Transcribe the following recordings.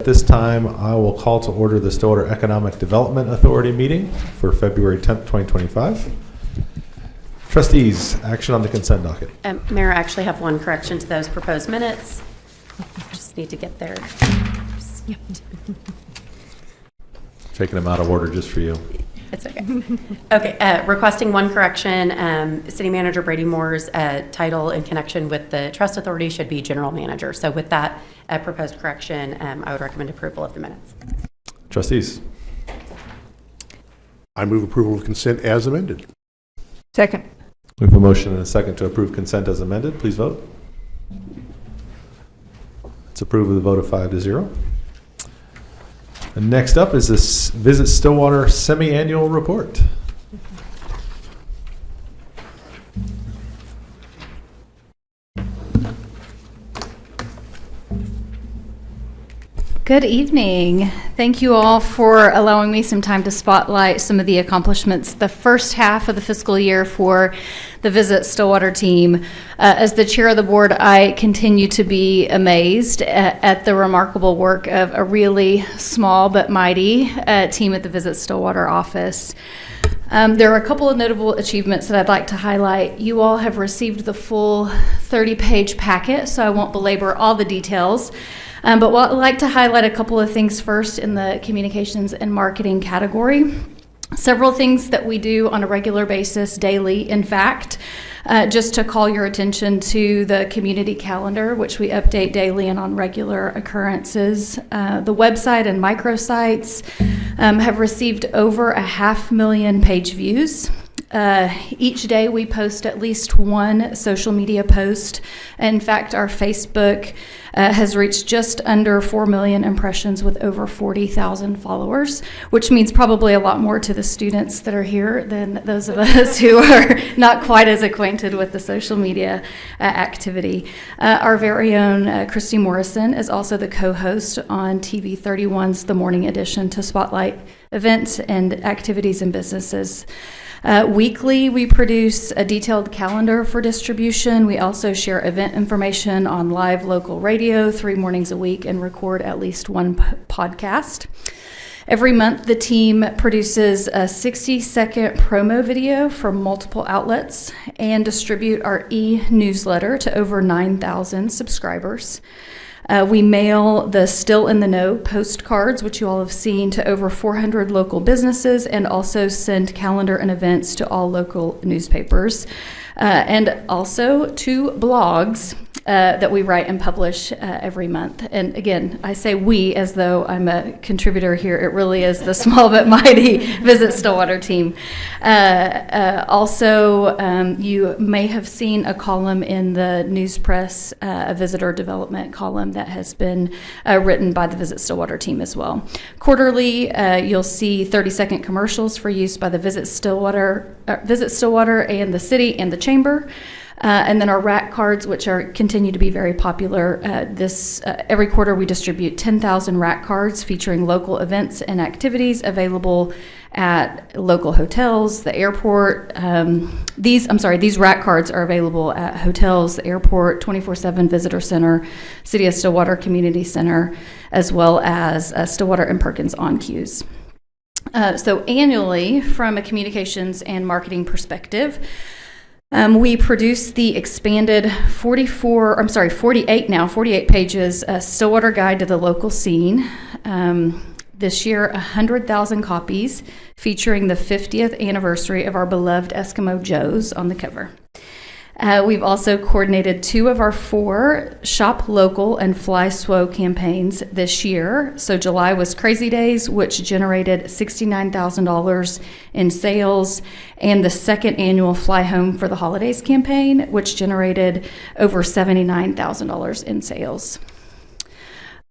this time, I will call to order the Stillwater Economic Development Authority meeting for February 10th, 2025. Trustees, action on the consent docket. Mayor, I actually have one correction to those proposed minutes. Just need to get there. Taking them out of order just for you. It's okay. Okay, requesting one correction. City Manager Brady Moore's title in connection with the Trust Authority should be General Manager. So with that proposed correction, I would recommend approval of the minutes. Trustees. I move approval of consent as amended. Second. We have a motion and a second to approve consent as amended. Please vote. It's approved with a vote of 5-0. And next up is this Visit Stillwater semi-annual report. Good evening. Thank you all for allowing me some time to spotlight some of the accomplishments the first half of the fiscal year for the Visit Stillwater team. As the chair of the board, I continue to be amazed at the remarkable work of a really small but mighty team at the Visit Stillwater office. There are a couple of notable achievements that I'd like to highlight. You all have received the full 30-page packet, so I won't belabor all the details. But I'd like to highlight a couple of things first in the communications and marketing category. Several things that we do on a regular basis, daily, in fact, just to call your attention to the community calendar, which we update daily and on regular occurrences. The website and microsites have received over 500,000 page views. Each day we post at least one social media post. In fact, our Facebook has reached just under 4 million impressions with over 40,000 followers, which means probably a lot more to the students that are here than those of us who are not quite as acquainted with the social media activity. Our very own Christy Morrison is also the co-host on TV 31's The Morning Edition to spotlight events and activities and businesses. Weekly, we produce a detailed calendar for distribution. We also share event information on live local radio 3 mornings a week and record at least one podcast. Every month, the team produces a 60-second promo video from multiple outlets and distribute our e-newsletter to over 9,000 subscribers. We mail the Still in the Know postcards, which you all have seen, to over 400 local businesses, and also send calendar and events to all local newspapers, and also to blogs that we write and publish every month. And again, I say we as though I'm a contributor here. It really is the small but mighty Visit Stillwater team. Also, you may have seen a column in the News Press, a visitor development column that has been written by the Visit Stillwater team as well. Quarterly, you'll see 30-second commercials for use by the Visit Stillwater and the city and the chamber. And then our rack cards, which continue to be very popular. Every quarter we distribute 10,000 rack cards featuring local events and activities available at local hotels, the airport. These rack cards are available at hotels, the airport, 24/7 Visitor Center, City of Stillwater Community Center, as well as Stillwater and Perkins on-queues. So annually, from a communications and marketing perspective, we produce the expanded 48 pages Stillwater Guide to the Local Scene. This year, 100,000 copies featuring the 50th anniversary of our beloved Eskimo Joes on the cover. We've also coordinated 2 of our 4 Shop Local and Fly SWO campaigns this year. So July was Crazy Days, which generated $69,000 in sales, and the second annual Fly Home for the Holidays campaign, which generated over $79,000 in sales.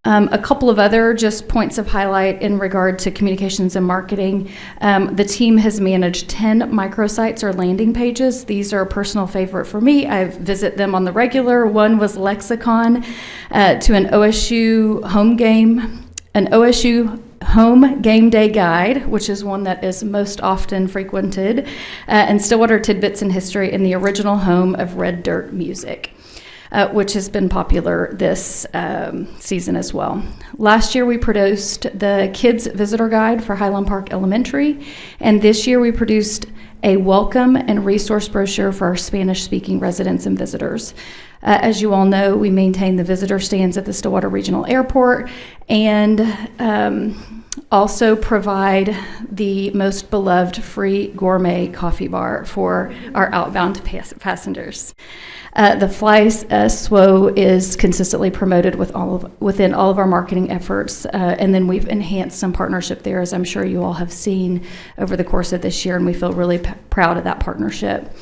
A couple of other just points of highlight in regard to communications and marketing. The team has managed 10 microsites or landing pages. These are a personal favorite for me. I visit them on the regular. One was Lexicon to an OSU home game day guide, which is one that is most often frequented, and Stillwater Tidbits in History in the original home of Red Dirt Music. which has been popular this season as well. Last year, we produced the Kids Visitor Guide for Highland Park Elementary, and this year we produced a welcome and resource brochure for our Spanish-speaking residents and visitors. As you all know, we maintain the visitor stands at the Stillwater Regional Airport and also provide the most beloved free gourmet coffee bar for our outbound passengers. The Fly SWO is consistently promoted within all of our marketing efforts, and then we've enhanced some partnership there, as I'm sure you all have seen over the course of this year, and we feel really proud of that partnership.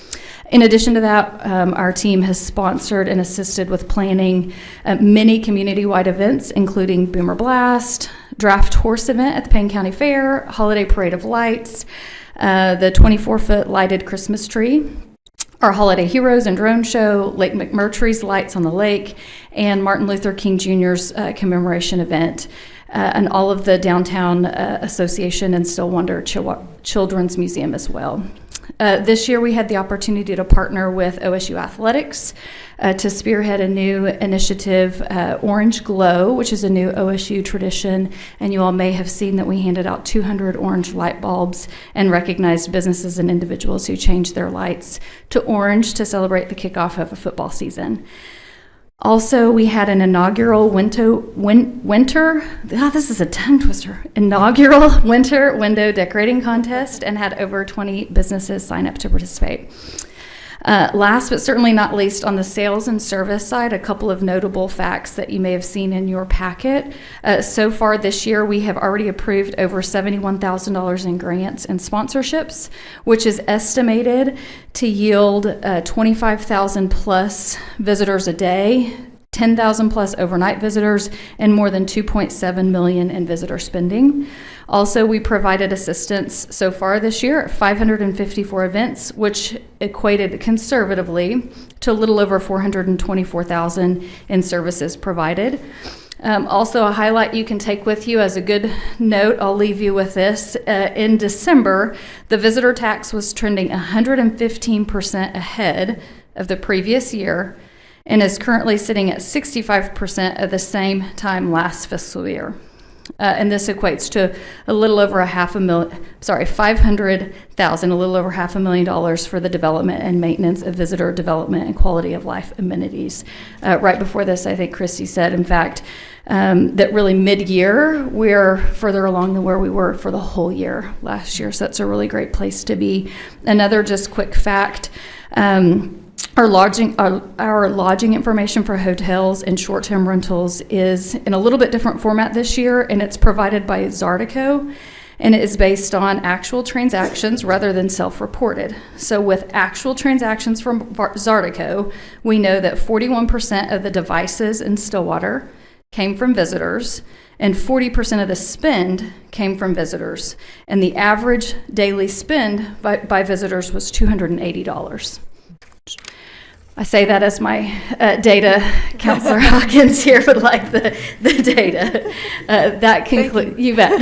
In addition to that, our team has sponsored and assisted with planning many community-wide events, including Boomer Blast, Draft Horse event at the Payne County Fair, Holiday Parade of Lights, the 24-foot lighted Christmas tree, our Holiday Heroes and Drone Show, Lake McMurtry's Lights on the Lake, and Martin Luther King Jr.'s commemoration event, and all of the Downtown Association and Stillwater Children's Museum as well. This year we had the opportunity to partner with OSU Athletics to spearhead a new initiative, Orange Glow, which is a new OSU tradition, and you all may have seen that we handed out 200 orange light bulbs and recognized businesses and individuals who changed their lights to orange to celebrate the kickoff of a football season. Also, we had an inaugural this is a tongue twister, inaugural winter window decorating contest and had over 20 businesses sign up to participate. Last but certainly not least, on the sales and service side, a couple of notable facts that you may have seen in your packet. So far this year, we have already approved over $71,000 in grants and sponsorships, which is estimated to yield 25,000 plus visitors a day, 10,000 plus overnight visitors, and more than $2.7 million in visitor spending. Also, we provided assistance so far this year at 554 events, which equated conservatively to a little over $424,000 in services provided. Also, a highlight you can take with you as a good note, I'll leave you with this. In December, the visitor tax was trending 115% ahead of the previous year and is currently sitting at 65% of the same time last fiscal year. And this equates to a little over $500,000, a little over $500,000 for the development and maintenance of visitor development and quality of life amenities. Right before this, I think Christy said, in fact, that really mid-year, we're further along than where we were for the whole year last year. So that's a really great place to be. Another just quick fact, our lodging information for hotels and short-term rentals is in a little bit different format this year, and it's provided by Zartico, and it is based on actual transactions rather than self-reported. So with actual transactions from Zartico, we know that 41% of the devices in Stillwater came from visitors, and 40% of the spend came from visitors. And the average daily spend by visitors was $280. I say that as my data counselor Hawkins here would like the data. That concludes, you bet.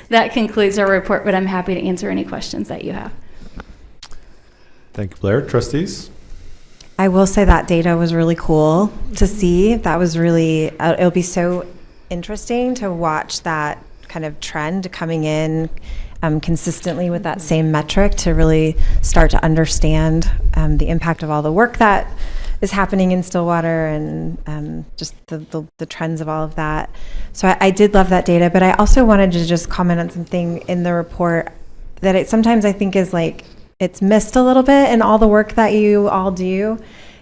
That concludes our report, but I'm happy to answer any questions that you have. Thank you, Blair. Trustees? I will say that data was really cool to see. That was really, it'll be so interesting to watch that kind of trend coming in consistently with that same metric to really start to understand the impact of all the work that is happening in Stillwater and just the trends of all of that. So I did love that data, but I also wanted to just comment on something in the report that sometimes I think is like, it's missed a little bit in all the work that you all do,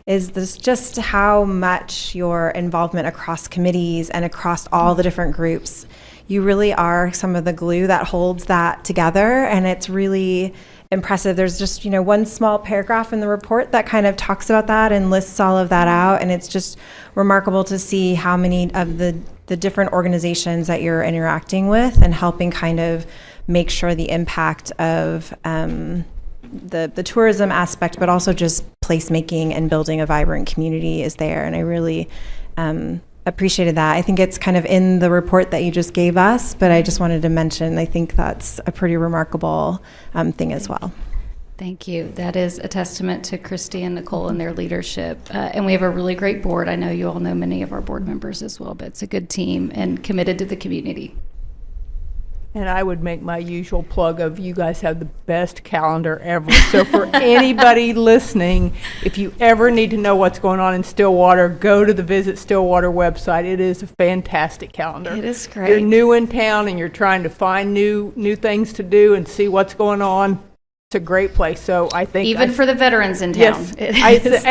is this just how much your involvement across committees and across all the different groups. You really are some of the glue that holds that together, and it's really impressive. There's just, one small paragraph in the report that kind of talks about that and lists all of that out, and it's just remarkable to see how many of the different organizations that you're interacting with and helping kind of make sure the impact of the tourism aspect, but also just placemaking and building a vibrant community is there. And I really appreciated that. I think it's kind of in the report that you just gave us, but I just wanted to mention, I think that's a pretty remarkable thing as well. Thank you. That is a testament to Christy and Nicole and their leadership. And we have a really great board. I know you all know many of our board members as well, but it's a good team and committed to the community. And I would make my usual plug of you guys have the best calendar ever. So for anybody listening, if you ever need to know what's going on in Stillwater, go to the Visit Stillwater website. It is a fantastic calendar. It is If great. you're new in town and you're trying to find new things to do and see what's going on, it's a great place. So I think Even for the veterans in town. yes, It I is.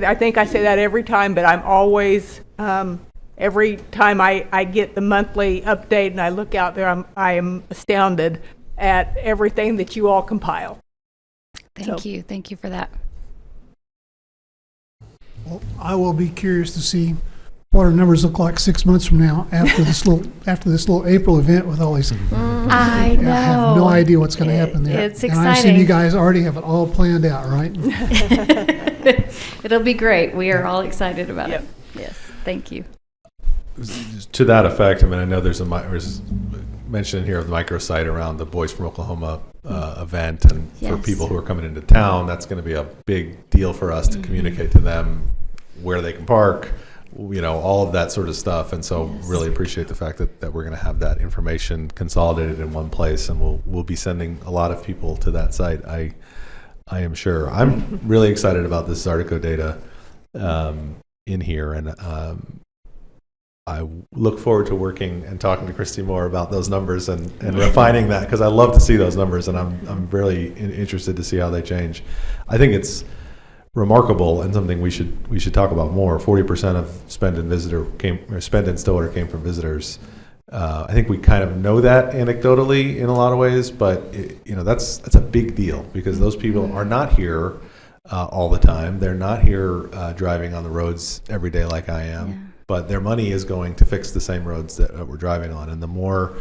I think I say that every time, but I'm always every time I get the monthly update and I look out there, I am astounded at everything that you all compile. Thank you. Thank you for that. Well, I will be curious to see what our numbers look like 6 months from now after this little April event with all these. I know. I have no idea what's going to happen there. It's And I assume exciting. you guys already have it all planned out, right? It'll be great. We are all excited about Yep. it. Yes. Thank you. To that effect, I mean, I know there's mention here of the microsite around the Boys from Oklahoma event, and for Yes. people who are coming into town, that's going to be a big deal for us to communicate to them where they can park, all of that sort of stuff. And so really appreciate the fact that we're going to have that information consolidated in one place, and we'll be sending a lot of people to that site. I am sure. I'm really excited about this Zartico data in here, and I look forward to working and talking to Christy more about those numbers and refining that, because I love to see those numbers, and I'm really interested to see how they change. I think it's remarkable and something we should talk about more. 40% of spend in Stillwater came from visitors. I think we kind of know that anecdotally in a lot of ways, but that's a big deal, because those people are not here all the time. They're not here driving on the roads every day like I am. Yeah. But their money is going to fix the same roads that we're driving on. And the more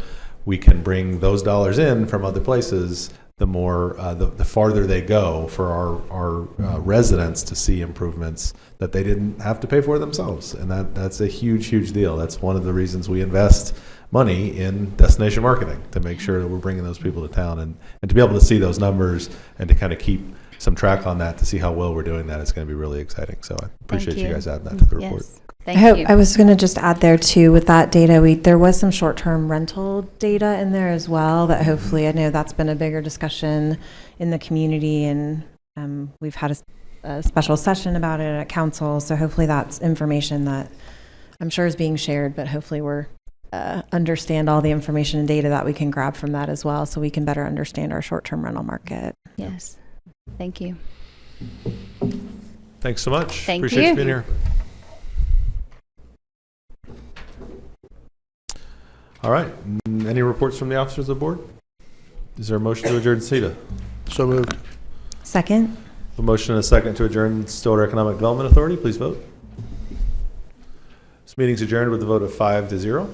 we can bring those dollars in from other places, the more, the farther they go for our residents to see improvements that they didn't have to pay for themselves. And that's a huge, huge deal. That's one of the reasons we invest money in destination marketing, to make sure that we're bringing those people to town. And to be able to see those numbers and to kind of keep some track on that, to see how well we're doing that, is going to be really exciting. So I appreciate you guys adding that to the report. Yes. Thank you. I was going to just add there too, with that data, there was some short-term rental data in there as well, that hopefully, I know that's been a bigger discussion in the community, and we've had a special session about it at council. So hopefully that's information that I'm sure is being shared, but hopefully we're understand all the information and data that we can grab from that as well, so we can better understand our short-term rental market. Yes. Thank you. Thanks so much. Thank Appreciate you. you being here. All right. Any reports from the officers of the board? Is there a motion to adjourn SETA? So moved. Second? A motion and a second to adjourn Stillwater Economic Development Authority. Please vote. This meeting's adjourned with a vote of 5-0.